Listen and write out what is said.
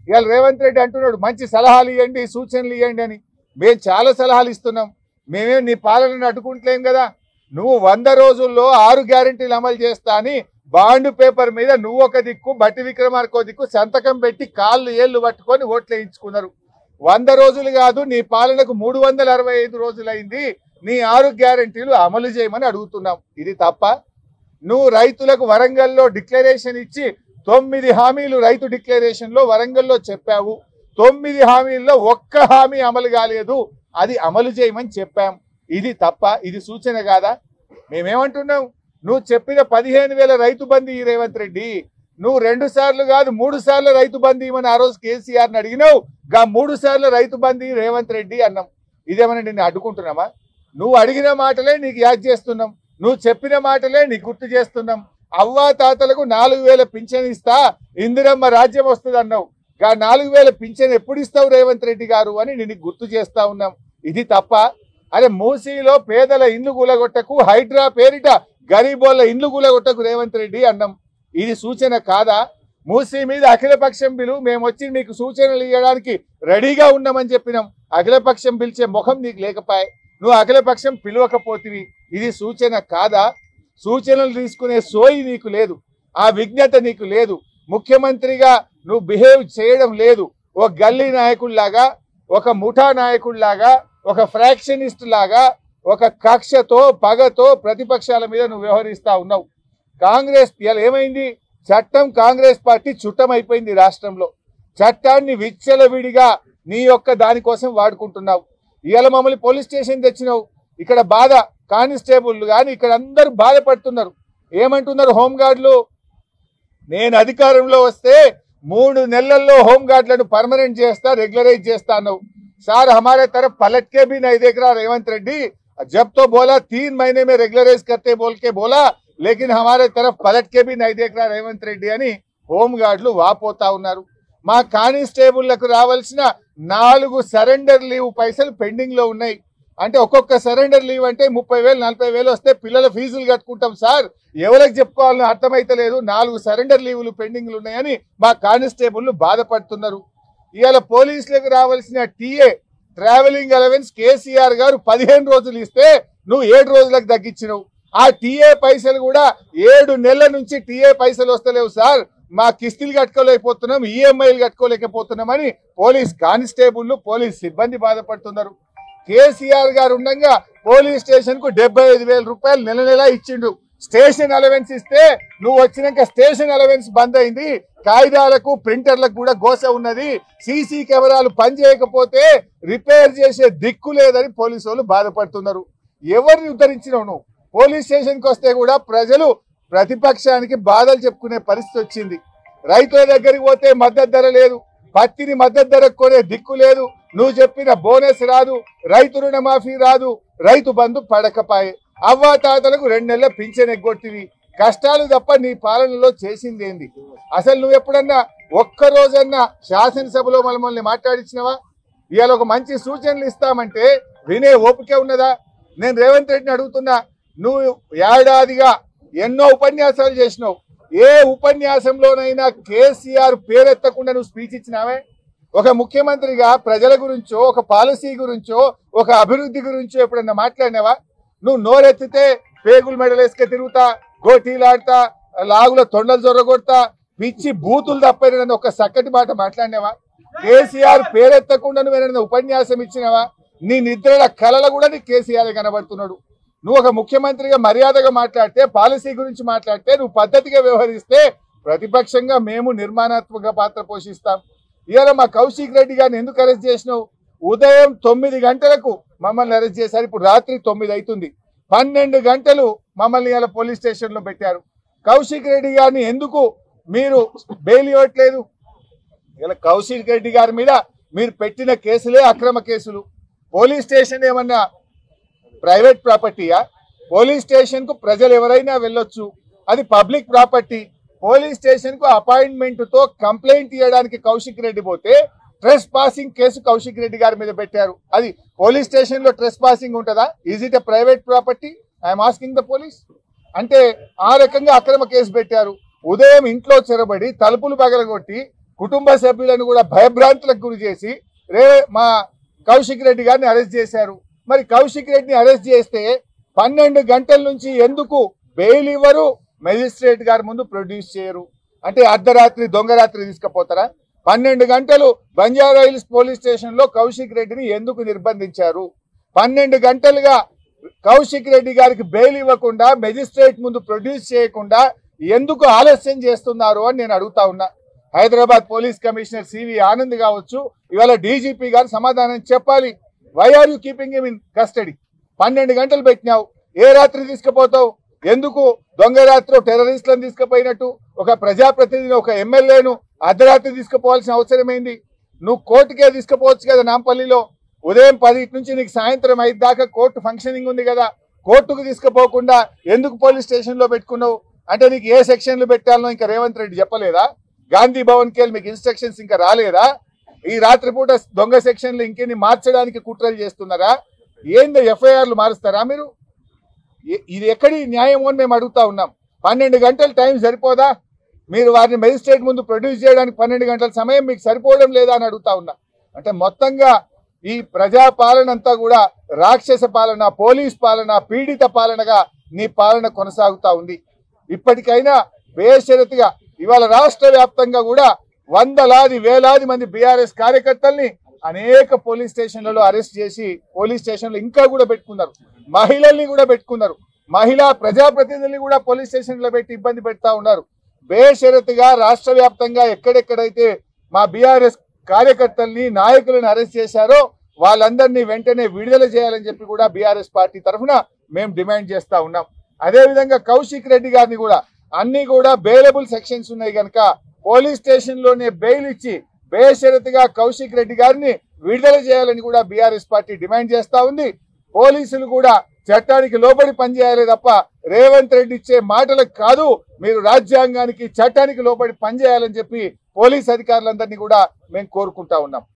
ఇవాళ రేవంత్ రెడ్డి అంటున్నాడు మంచి సలహాలు ఇవ్వండి, సూచనలు ఇవ్వండి అని. మేము చాలా సలహాలు ఇస్తున్నాం. మేమేం నీ పాలనను అడ్డుకుంటలేం కదా. నువ్వు 100 రోజుల్లో 6 గ్యారెంటీలు అమలు చేస్తా అని బాండ్ పేపర్ మీద నువ్వు ఒక దిక్కు, బట్టి విక్రమార్కో దిక్కు సంతకం పెట్టి కాళ్ళు ఏళ్ళు పట్టుకొని ఓట్లు వేయించుకున్నారు. 100 రోజులు కాదు, నీ పాలనకు 365 రోజులైంది. నీ 6 గ్యారెంటీలు అమలు చేయమని అడుగుతున్నాం. ఇది తప్ప? నువ్వు రైతులకు వరంగల్లో డిక్లరేషన్ ఇచ్చి 9 హామీలు రైతు డిక్లరేషన్లో వరంగల్లో చెప్పావు. 9 హామీల్లో ఒక్క హామీ అమలు కాలేదు, అది అమలు చేయమని చెప్పాం. ఇది తప్ప? ఇది సూచన కాదా? మేమేమంటున్నాం, నువ్వు చెప్పిన 15,000 రైతు బంధు ఈ రేవంత్ రెడ్డి, నువ్వు 2 సార్లు కాదు 3 సార్లు రైతు బంధు ఇవ్వని ఆ రోజు కేసీఆర్ని అడిగినావు. 3 సార్లు రైతు బంధు రేవంత్ రెడ్డి అన్నాం. ఇదేమన్నా నిన్ను అడ్డుకుంటున్నామా? నువ్వు అడిగిన మాటలే నీకు యాద్ చేస్తున్నాం, నువ్వు చెప్పిన మాటలే నీకు గుర్తు చేస్తున్నాం. అవ్వా తాతలకు 4,000 పింఛన్ ఇస్తా, ఇందిరమ్మ రాజ్యం వస్తుంది అన్నావు. 4,000 పింఛన్ ఎప్పుడు ఇస్తావు రేవంత్ రెడ్డి గారు అని నేను గుర్తు చేస్తా ఉన్నాం. ఇది తప్ప? అరే మూసీలో పేదల ఇండ్లు కూలగొట్టకు, హైడ్రా పేరిట గరీబోళ్ళ ఇండ్లు కూలగొట్టకు రేవంత్ రెడ్డి అన్నాం. ఇది సూచన కాదా? మూసీ మీద అఖిలపక్షం బిలు, మేము వచ్చి నీకు సూచనలు ఇవ్వడానికి రెడీగా ఉన్నామని చెప్పినాం. అఖిలపక్షం పిలిచే ముఖం నీకు లేకపోయా, నువ్వు అఖిలపక్షం పిలవకపోతివి. ఇది సూచన కాదా? సూచనలు తీసుకునే సోయి నీకు లేదు, ఆ విజ్ఞత నీకు లేదు. ముఖ్యమంత్రిగా నువ్వు బిహేవ్ చేయడం లేదు. ఒక గల్లీ నాయకుడిలాగా, ఒక ముఠా నాయకుడిలాగా, ఒక ఫ్రాక్షనిస్ట్ లాగా, ఒక కక్షతో పగతో ప్రతిపక్షాల మీద నువ్వు వ్యవహరిస్తా ఉన్నావు. కాంగ్రెస్ ఏమైంది? చట్టం కాంగ్రెస్ పార్టీ చుట్టమైపోయింది రాష్ట్రంలో. చట్టాన్ని విచ్చలవిడిగా నీ యొక్క దానికోసం వాడుకుంటున్నావు. ఇవాళ మమ్మల్ని పోలీస్ స్టేషన్ తెచ్చినావు. ఇక్కడ బాధ కానిస్టేబుల్ కానీ ఇక్కడ అందరూ బాధపడుతున్నారు. ఏమంటున్నారు హోంగార్డులు? నేను అధికారంలో వస్తే 3 నెలల్లో హోంగార్డులను పర్మనెంట్ చేస్తా, రెగ్యులరైజ్ చేస్తా అన్నావు. సార్ हमारे तरफ पलट के भी नहीं देख रहा रेवंत रेड्डी, जब तो बोला 3 महीने में रेगुलराइज करते बोल के बोला, लेकिन हमारे तरफ पलट के भी नहीं देख रहा रेवंत रेड्डी అని హోంగార్డులు వాపోతా ఉన్నారు. మా కానిస్టేబుళ్లకు రావాల్సిన 4 సరెండర్ లీవ్ పైసలు పెండింగ్ లో ఉన్నాయి. అంటే ఒక్కొక్క సరెండర్ లీవ్ అంటే 30,000 40,000 వస్తే పిల్లల ఫీజులు కట్టుకుంటాం సార్, ఎవరికి చెప్పుకోవాలని అర్థమైతలేదు. 4 సరెండర్ లీవులు పెండింగ్లు ఉన్నాయని మా కానిస్టేబుల్ బాధపడుతున్నారు. ఇవాళ పోలీసులకు రావాల్సిన టీఏ ట్రావెలింగ్ అలవెన్స్ కేసీఆర్ గారు 15 రోజులు ఇస్తే నువ్వు 7 రోజులకు తగ్గించినావు. ఆ టీఏ పైసలు కూడా 7 నెలల నుంచి టీఏ పైసలు వస్తలేవు సార్, మా కిస్తీలు కట్టుకోలేకపోతున్నాం, ఈఎంఐలు కట్టుకోలేకపోతున్నామని పోలీస్ కానిస్టేబుల్ పోలీస్ సిబ్బంది బాధపడుతున్నారు. కేసీఆర్ గారు ఉండగా పోలీస్ స్టేషన్ కు 75,000 రూపాయలు నెల నెల ఇచ్చిండు. స్టేషన్ అలవెన్స్ ఇస్తే నువ్వు వచ్చినాక స్టేషన్ అలవెన్స్ బంద్ అయింది. కాగితాలకు ప్రింటర్లకు కూడా గోస ఉన్నది. సీసీ కెమెరాలు పనిచేయకపోతే రిపేర్ చేసే దిక్కు లేదని పోలీసు వాళ్ళు బాధపడుతున్నారు. ఎవరిని ఉద్ధరించినావు నువ్వు? పోలీస్ స్టేషన్కి వస్తే కూడా ప్రజలు ప్రతిపక్షానికి బాధలు చెప్పుకునే పరిస్థితి వచ్చింది. రైతుల దగ్గరికి పోతే మద్దతు ధర లేదు, పత్తిని మద్దతు ధరకు కొనే దిక్కు లేదు, నువ్వు చెప్పిన బోనస్ రాదు, రైతు రుణమాఫీ రాదు, రైతు బంధు పడకపాయే, అవ్వా తాతలకు 2 నెలల పింఛన్ ఎగ్గొట్టివి. కష్టాలు తప్ప నీ పాలనలో చేసింది ఏంది? అసలు నువ్వు ఎప్పుడన్నా ఒక్క రోజన్నా శాసనసభలో మనల్ని మాట్లాడించినవా? ఇవాళ ఒక మంచి సూచనలు ఇస్తామంటే వినే ఓపిక ఉన్నదా? నేను రేవంత్ రెడ్డిని అడుగుతున్నా, నువ్వు ఏడాదిగా ఎన్నో ఉపన్యాసాలు చేసినావు. ఏ ఉపన్యాసంలోనైనా కేసీఆర్ పేరెత్తకుండా నువ్వు స్పీచ్ ఇచ్చినావే? ఒక ముఖ్యమంత్రిగా ప్రజల గురించో, ఒక పాలసీ గురించో, ఒక అభివృద్ధి గురించో ఎప్పుడన్నా మాట్లాడినావా? నువ్వు నోరెత్తితే పేగులు మెడలేసుక తిరుగుతా, గోటీలాడతా, లాగుల తొండలు జొర్రగొడతా, పిచ్చి బూతులు తప్పని ఒక చక్కటి మాట మాట్లాడినావా? కేసీఆర్ పేరెత్తకుండా నువ్వు ఉపన్యాసం ఇచ్చినావా? నీ నిద్రల కళలు కూడా నీ కేసీఆర్ కనబడుతున్నాడు. నువ్వు ఒక ముఖ్యమంత్రిగా మర్యాదగా మాట్లాడితే, పాలసీ గురించి మాట్లాడితే, నువ్వు పద్ధతిగా వ్యవహరిస్తే ప్రతిపక్షంగా మేము నిర్మాణాత్మక పాత్ర పోషిస్తాం. ఇవాళ మా కౌశిక్ రెడ్డి గారిని ఎందుకు అరెస్ట్ చేసినావు? ఉదయం 9 గంటలకు మమ్మల్ని అరెస్ట్ చేశారు. ఇప్పుడు రాత్రి 9 అవుతుంది. 12 గంటలు మమ్మల్ని ఇలా పోలీస్ స్టేషన్లో పెట్టారు. కౌశిక్ రెడ్డి గారిని ఎందుకు మీరు బెయిల్ ఇవ్వట్లేదు? ఇలా కౌశిక్ రెడ్డి గారి మీద మీరు పెట్టిన కేసులే అక్రమ కేసులు. పోలీస్ స్టేషన్ ఏమన్నా ప్రైవేట్ ప్రాపర్టీయా? పోలీస్ స్టేషన్ కు ప్రజలు ఎవరైనా వెళ్ళొచ్చు, అది పబ్లిక్ ప్రాపర్టీ. పోలీస్ స్టేషన్ కు అపాయింట్మెంట్ తో కంప్లైంట్ ఇవ్వడానికి కౌశిక్ రెడ్డి పోతే ట్రెస్ పాసింగ్ కేసు కౌశిక్ రెడ్డి గారి మీద పెట్టారు. అది పోలీస్ స్టేషన్ లో ట్రెస్ పాసింగ్ ఉంటుందా? Is it a private property? I'm asking the police. అంటే ఆ రకంగా అక్రమ కేసు పెట్టారు. ఉదయం ఇంట్లో చెరబడి తలుపులు పగలగొట్టి కుటుంబ సభ్యులను కూడా భయభ్రాంతులకు గురి చేసి మా కౌశిక్ రెడ్డి గారిని అరెస్ట్ చేశారు. మరి కౌశిక్ రెడ్డిని అరెస్ట్ చేస్తే 12 గంటల నుంచి ఎందుకు బెయిల్ ఇవ్వరు, మెజిస్ట్రేట్ గారి ముందు ప్రొడ్యూస్ చేయరు? అంటే అర్ధరాత్రి దొంగరాత్రి తీసుకుపోతారా? 12 గంటలు బంజారా హిల్స్ పోలీస్ స్టేషన్ లో కౌశిక్ రెడ్డిని ఎందుకు నిర్బంధించారు? 12 గంటలుగా కౌశిక్ రెడ్డి గారికి బెయిల్ ఇవ్వకుండా మెజిస్ట్రేట్ ముందు ప్రొడ్యూస్ చేయకుండా ఎందుకు ఆలస్యం చేస్తున్నారు అని నేను అడుగుతా ఉన్నా. Hyderabad police commissioner CV Anand కావచ్చు, ఇవాళ డీజీపీ గారు సమాధానం చెప్పాలి. Why are you keeping him in custody? 12 గంటలు పెట్టినావు, ఏ రాత్రి తీసుకుపోతావు? ఎందుకు దొంగ రాత్రి టెర్రరిస్టులను తీసుకుపోయినట్టు ఒక ప్రజాప్రతినిధిని, ఒక ఎమ్మెల్యేను అర్ధరాత్రి తీసుకుపోవాల్సిన అవసరమైంది? నువ్వు కోర్టుకే తీసుకుపోవచ్చు కదా. నాంపల్లిలో ఉదయం 10 నుంచి నీకు సాయంత్రం 5 దాకా కోర్టు ఫంక్షనింగ్ ఉంది కదా. కోర్టుకు తీసుకుపోకుండా ఎందుకు పోలీస్ స్టేషన్లో పెట్టుకున్నావు? అంటే నీకు ఏ సెక్షన్లు పెట్టాలనో ఇంకా రేవంత్ రెడ్డి చెప్పలేదా? గాంధీ భవన్కి వెళ్ళి మీకు ఇన్స్ట్రక్షన్స్ ఇంకా రాలేదా? ఈ రాత్రిపూట దొంగ సెక్షన్లు ఇంకెన్ని మార్చడానికి కుట్రలు చేస్తున్నారా? ఏందో ఎఫ్ఐఆర్లు మారుస్తారా మీరు? ఇది ఎక్కడి న్యాయం అని మేము అడుగుతా ఉన్నాం. 12 గంటల టైం సరిపోదా? మీరు వారిని మెజిస్ట్రేట్ ముందు ప్రొడ్యూస్ చేయడానికి 12 గంటల సమయం మీకు సరిపోవడం లేదా అని అడుగుతా ఉన్నా. అంటే మొత్తంగా ఈ ప్రజా పాలన అంతా కూడా రాక్షస పాలన, పోలీస్ పాలన, పీడిత పాలనగా నీ పాలన కొనసాగుతా ఉంది. ఇప్పటికైనా బేషరతుగా ఇవాళ రాష్ట్ర వ్యాప్తంగా కూడా వందలాది వేలాది మంది బీఆర్ఎస్ కార్యకర్తల్ని అనేక పోలీస్ స్టేషన్లలో అరెస్ట్ చేసి పోలీస్ స్టేషన్లు ఇంకా కూడా పెట్టుకున్నారు. మహిళల్ని కూడా పెట్టుకున్నారు. మహిళా ప్రజాప్రతినిధుల్ని కూడా పోలీస్ స్టేషన్లో పెట్టి ఇబ్బంది పెడతా ఉన్నారు. బేషరతుగా రాష్ట్ర వ్యాప్తంగా ఎక్కడెక్కడైతే మా బీఆర్ఎస్ కార్యకర్తల్ని, నాయకులను అరెస్ట్ చేశారో వాళ్ళందరినీ వెంటనే విడుదల చేయాలని చెప్పి కూడా బీఆర్ఎస్ పార్టీ తరఫున మేము డిమాండ్ చేస్తా ఉన్నాం. అదేవిధంగా కౌశిక్ రెడ్డి గారిని కూడా అన్ని కూడా బెయిలబుల్ సెక్షన్స్ ఉన్నాయి కనుక పోలీస్ స్టేషన్లోనే బెయిల్ ఇచ్చి బేషరతుగా కౌశిక్ రెడ్డి గారిని విడుదల చేయాలని కూడా బీఆర్ఎస్ పార్టీ డిమాండ్ చేస్తా ఉంది. పోలీసులు కూడా చట్టానికి లోబడి పనిచేయాలి తప్ప రేవంత్ రెడ్డి ఇచ్చే మాటలకు కాదు, మీరు రాజ్యాంగానికి, చట్టానికి లోబడి పనిచేయాలని చెప్పి పోలీస్ అధికారులందరినీ కూడా మేము కోరుకుంటా ఉన్నాం.